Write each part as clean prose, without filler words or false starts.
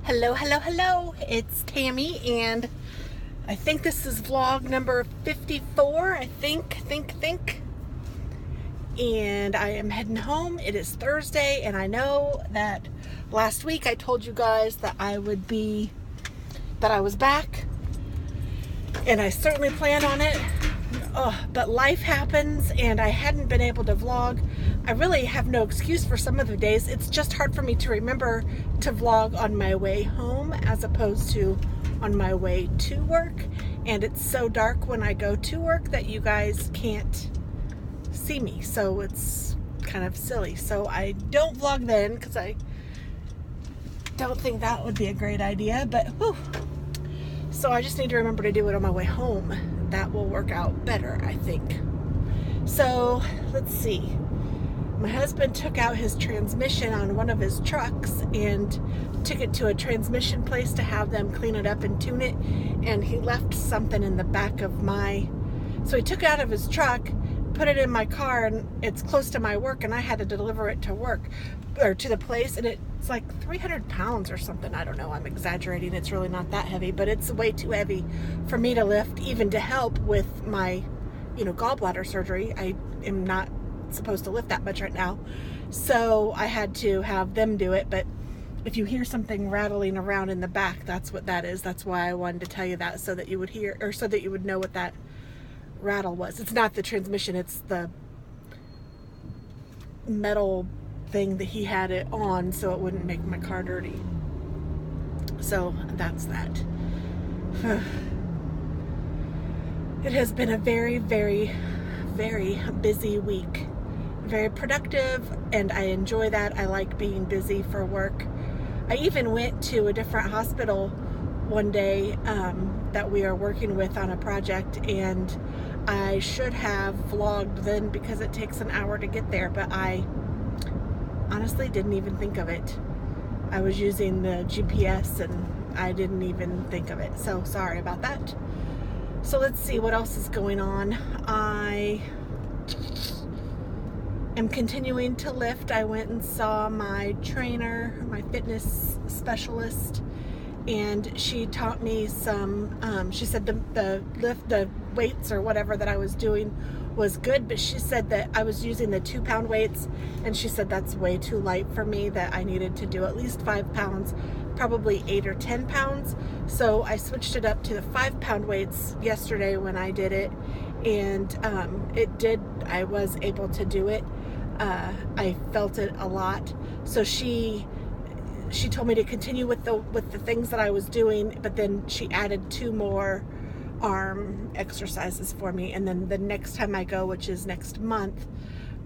Hello, hello, hello. It's Tammy, and I think this is vlog number 54. I think. And I am heading home. It is Thursday, and I know that last week I told you guys that I was back, and I certainly planned on it. But life happens, and I hadn't been able to vlog. I really have no excuse for some of the days. It's just hard for me to remember to vlog on my way home as opposed to on my way to work. And it's so dark when I go to work that you guys can't see me. So it's kind of silly. So I don't vlog then because I don't think that would be a great idea. But whew. So I just need to remember to do it on my way home. That will work out better, I think. So let's see. My husband took out his transmission on one of his trucks and took it to a transmission place to have them clean it up and tune it. And he left something in the back of so he took it out of his truck, put it in my car, and it's close to my work, and I had to deliver it to work or to the place, and it's like 300 pounds or something. I don't know, I'm exaggerating. It's really not that heavy, but it's way too heavy for me to lift, even to help with my gallbladder surgery. I am not supposed to lift that much right now, so I had to have them do it. But if you hear something rattling around in the back, that's what that is. That's why I wanted to tell you that, so that you would hear, or so that you would know what that rattle was. It's not the transmission, it's the metal thing that he had it on so it wouldn't make my car dirty. So that's that. It has been a very, very, very busy week. Very productive, and I enjoy that. I like being busy for work. I even went to a different hospital one day that we are working with on a project, and I should have vlogged then because it takes an hour to get there, but I honestly didn't even think of it. I was using the GPS and I didn't even think of it, so sorry about that. So let's see what else is going on. I am continuing to lift. I went and saw my trainer, my fitness specialist, and she taught me some, she said the weights or whatever that I was doing was good, but she said that I was using the 2-pound weights, and she said that's way too light for me, that I needed to do at least 5 pounds, probably 8 or 10 pounds. So I switched it up to the 5-pound weights yesterday when I did it, and I was able to do it. I felt it a lot. So she told me to continue with the things that I was doing, but then she added 2 more arm exercises for me, and then the next time I go, which is next month,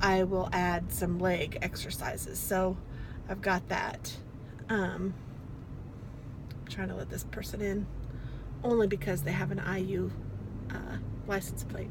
I will add some leg exercises. So I've got that. I'm trying to let this person in only because they have an IU license plate.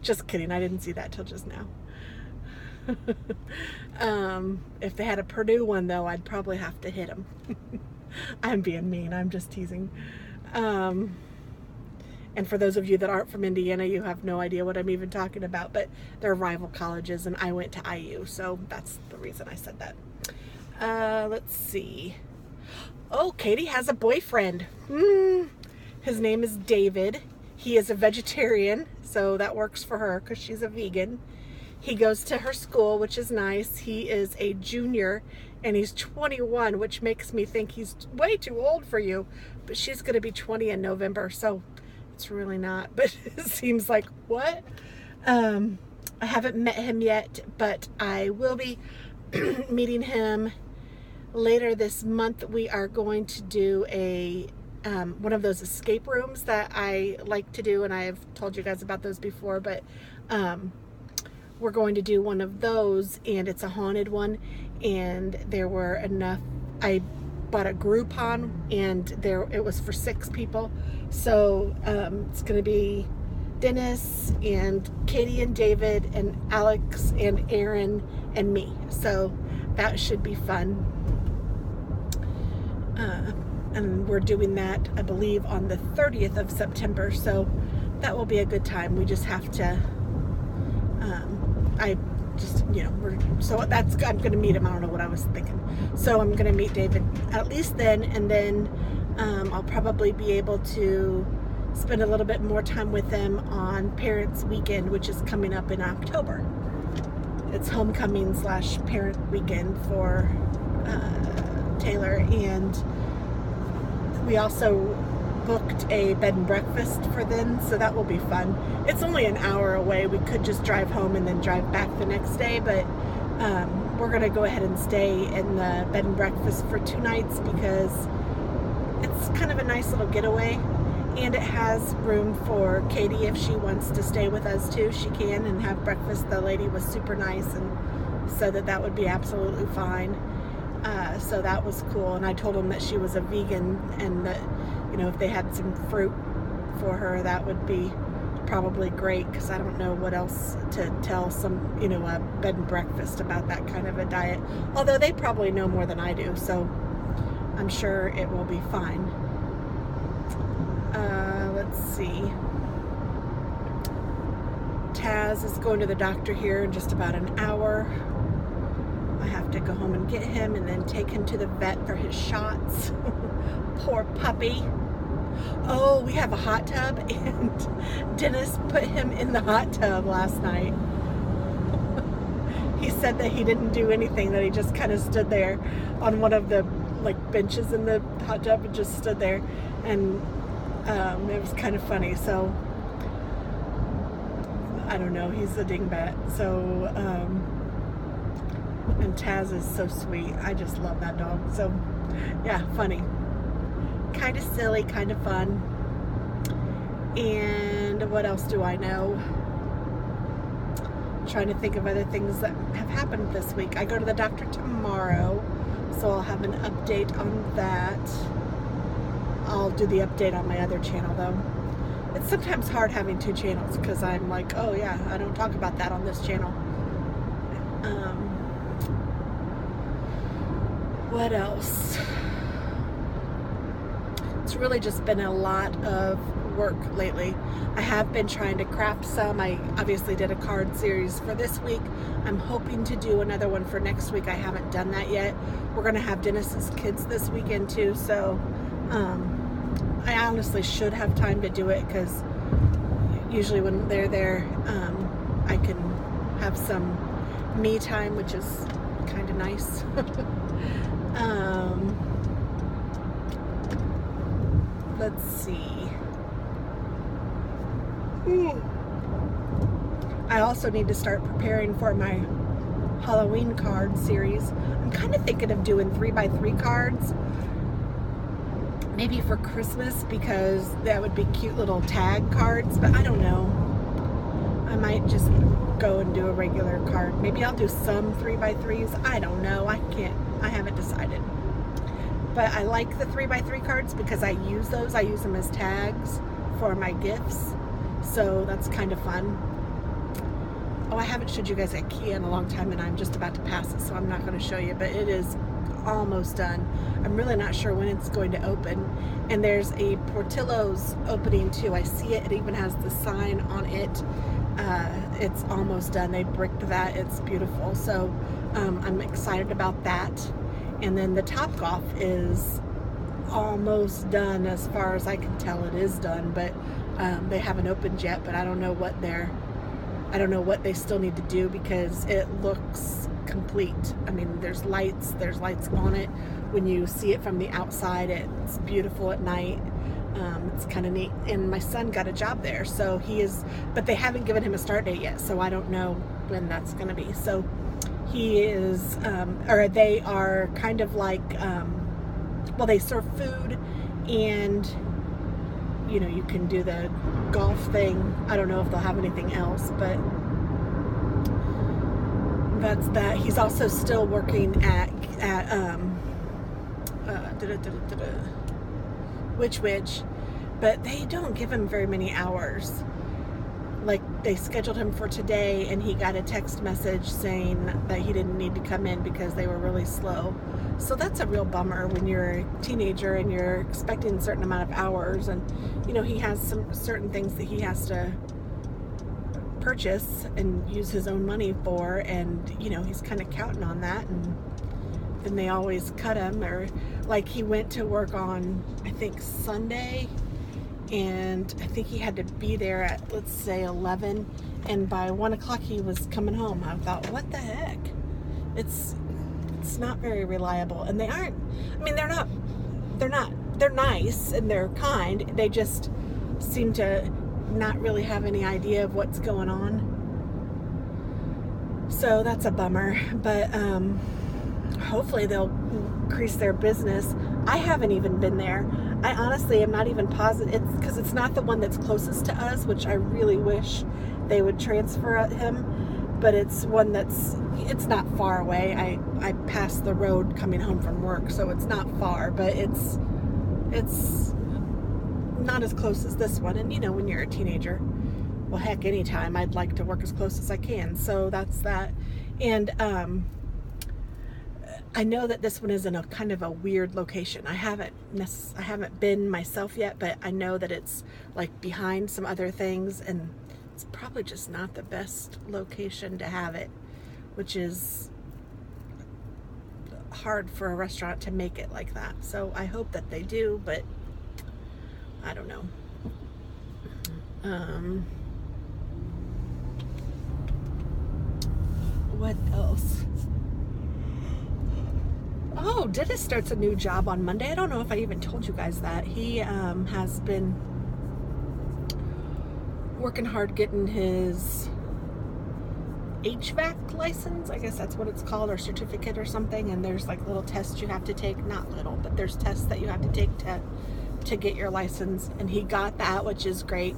Just kidding, I didn't see that till just now. If they had a Purdue one though, I'd probably have to hit them. I'm being mean, I'm just teasing. And for those of you that aren't from Indiana, you have no idea what I'm even talking about, but they're rival colleges, and I went to IU, so that's the reason I said that. Let's see. Oh, Katie has a boyfriend. His name is David. He is a vegetarian, so that works for her because she's a vegan. He goes to her school, which is nice. He is a junior, and he's 21, which makes me think he's way too old for you, but she's going to be 20 in November, so it's really not, but it seems like, what? I haven't met him yet, but I will be meeting him later this month. We are going to do one of those escape rooms that I like to do, and I have told you guys about those before, but we're going to do one of those, and it's a haunted one, and there were enough. I bought a Groupon, and it was for 6 people. So it's going to be Dennis and Katie and David and Alex and Aaron and me. So that should be fun. And we're doing that, I believe, on the 30th of September. So that will be a good time. We just have to, I just, so I'm going to meet him. I don't know what I was thinking. So I'm going to meet David at least then, and then I'll probably be able to spend a little bit more time with them on Parents Weekend, which is coming up in October. It's homecoming / parent weekend for Taylor, and we also booked a bed and breakfast for them, so that will be fun. It's only an hour away. We could just drive home and then drive back the next day, but we're going to go ahead and stay in the bed and breakfast for 2 nights because it's kind of a nice little getaway, and it has room for Katie. If she wants to stay with us too, she can, and have breakfast. The lady was super nice and said that would be absolutely fine. So that was cool, and I told them that she was a vegan, and that if they had some fruit for her, that would be probably great, because I don't know what else to tell some a bed and breakfast about that kind of a diet, although they probably know more than I do, so I'm sure it will be fine. Let's see. Taz is going to the doctor here in just about an hour. I have to go home and get him and then take him to the vet for his shots. Poor puppy. Oh, we have a hot tub, and Dennis put him in the hot tub last night. He said that he didn't do anything, that he just kind of stood there on one of the benches in the hot tub and just stood there, and it was kind of funny. So I don't know, he's a dingbat. So and Taz is so sweet. I just love that dog. So yeah, funny, kind of silly, kind of fun. And what else do I know? I'm trying to think of other things that have happened this week. I go to the doctor tomorrow, so I'll have an update on that. I'll do the update on my other channel though. It's sometimes hard having 2 channels, because I'm like, oh yeah, I don't talk about that on this channel. What else? It's really just been a lot of work lately. I have been trying to craft some. I obviously did a card series for this week. I'm hoping to do another one for next week. I haven't done that yet. We're going to have Dennis's kids this weekend too, so I honestly should have time to do it, because usually when they're there, I can have some me time, which is kind of nice. Let's see. I also need to start preparing for my Halloween card series. I'm kind of thinking of doing 3x3 cards, maybe for Christmas, because that would be cute little tag cards, but I don't know. I might just go and do a regular card. Maybe I'll do some 3x3s. I don't know. I haven't decided. But I like the 3x3 cards because I use those. I use them as tags for my gifts. So that's kind of fun. Oh, I haven't showed you guys IKEA in a long time, and I'm just about to pass it, so I'm not going to show you, but it is almost done. I'm really not sure when it's going to open. And there's a Portillo's opening too. I see it. It even has the sign on it. It's almost done. They bricked that. It's beautiful. So I'm excited about that. And then the Topgolf is almost done, as far as I can tell. It is done, but they haven't opened yet. But I don't know what they still need to do, because it looks complete. I mean, there's lights on it. When you see it from the outside, it's beautiful at night. It's kind of neat. And my son got a job there, so but they haven't given him a start date yet, so I don't know when that's going to be. So he is, or they are kind of like, well, they serve food, and you can do the golf thing. I don't know if they'll have anything else, but that's that. He's also still working at Which, but they don't give him very many hours. Like, they scheduled him for today, and he got a text message saying that he didn't need to come in because they were really slow. So that's a real bummer when you're a teenager and you're expecting a certain amount of hours, and he has some certain things that he has to purchase and use his own money for, and he's kind of counting on that, and then they always cut him. Or like he went to work on, I think, Sunday, and I think he had to be there at, let's say, 11, and by 1 o'clock he was coming home. I thought, what the heck? It's not very reliable. And they aren't, I mean, they're nice and they're kind. They just seem to not really have any idea of what's going on. So that's a bummer. But hopefully they'll increase their business. I haven't even been there. I honestly am not even positive. It's because it's not the one that's closest to us, which I really wish they would transfer him. But it's one it's not far away. I pass the road coming home from work, so it's not far, but it's not as close as this one. And when you're a teenager, well, heck, anytime I'd like to work as close as I can. So that's that. And I know that this one is in a kind of a weird location. I haven't been myself yet, but I know that it's like behind some other things, and it's probably just not the best location to have it, which is hard for a restaurant to make it like that. So I hope that they do, but I don't know. What else? Oh, Dennis starts a new job on Monday. I don't know if I even told you guys that. He has been working hard getting his HVAC license, I guess that's what it's called, or certificate or something. And there's like little tests you have to take, not little, but there's tests that you have to take to get your license. And he got that, which is great.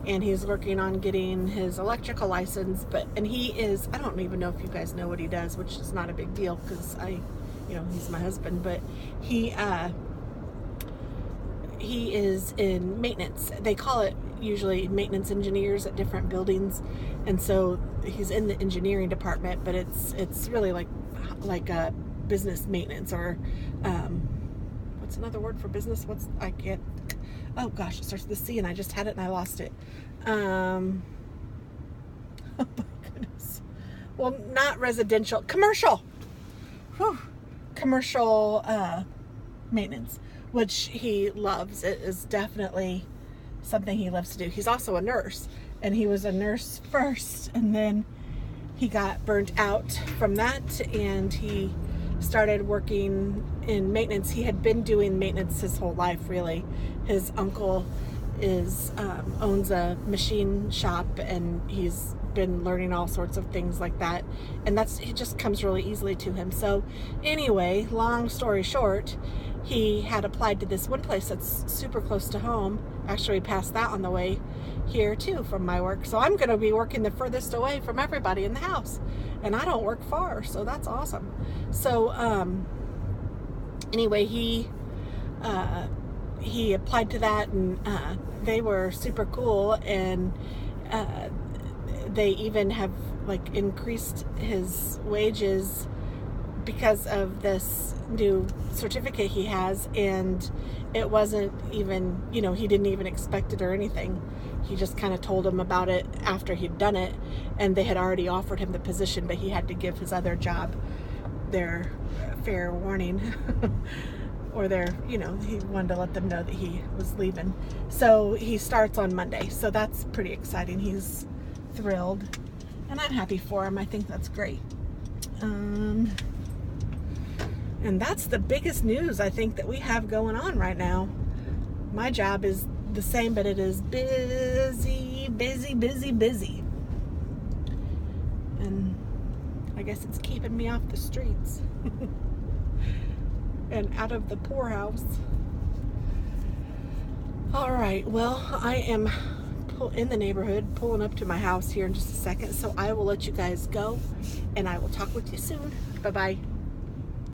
And he's working on getting his electrical license. And he is, I don't even know if you guys know what he does, which is not a big deal because he's my husband, but he is in maintenance. They call it usually maintenance engineers at different buildings, and so he's in the engineering department, but it's really like a business maintenance, or what's another word for business? Oh gosh, it starts with a C and I just had it and I lost it. Oh my goodness. Well, not residential, commercial. Whew. Commercial maintenance, which he loves. It is definitely something he loves to do. He's also a nurse, and he was a nurse first, and then he got burnt out from that, and he started working in maintenance. He had been doing maintenance his whole life, really. His uncle owns a machine shop, and he's been learning all sorts of things like that, and it just comes really easily to him. So anyway, long story short, he had applied to this one place that's super close to home. Actually, we passed that on the way here too from my work. So I'm going to be working the furthest away from everybody in the house, and I don't work far, so that's awesome. So anyway, he applied to that, and they were super cool, and they even have like increased his wages because of this new certificate he has. And it wasn't even, he didn't even expect it or anything. He just kind of told him about it after he'd done it, and they had already offered him the position, but he had to give his other job their fair warning or he wanted to let them know that he was leaving. So he starts on Monday, so that's pretty exciting. He's thrilled, and I'm happy for him. I think that's great. And that's the biggest news I think that we have going on right now. My job is the same, but it is busy, busy, busy, busy. And I guess it's keeping me off the streets and out of the poorhouse. All right, well, I am in the neighborhood, pulling up to my house here in just a second, so I will let you guys go, and I will talk with you soon. Bye-bye.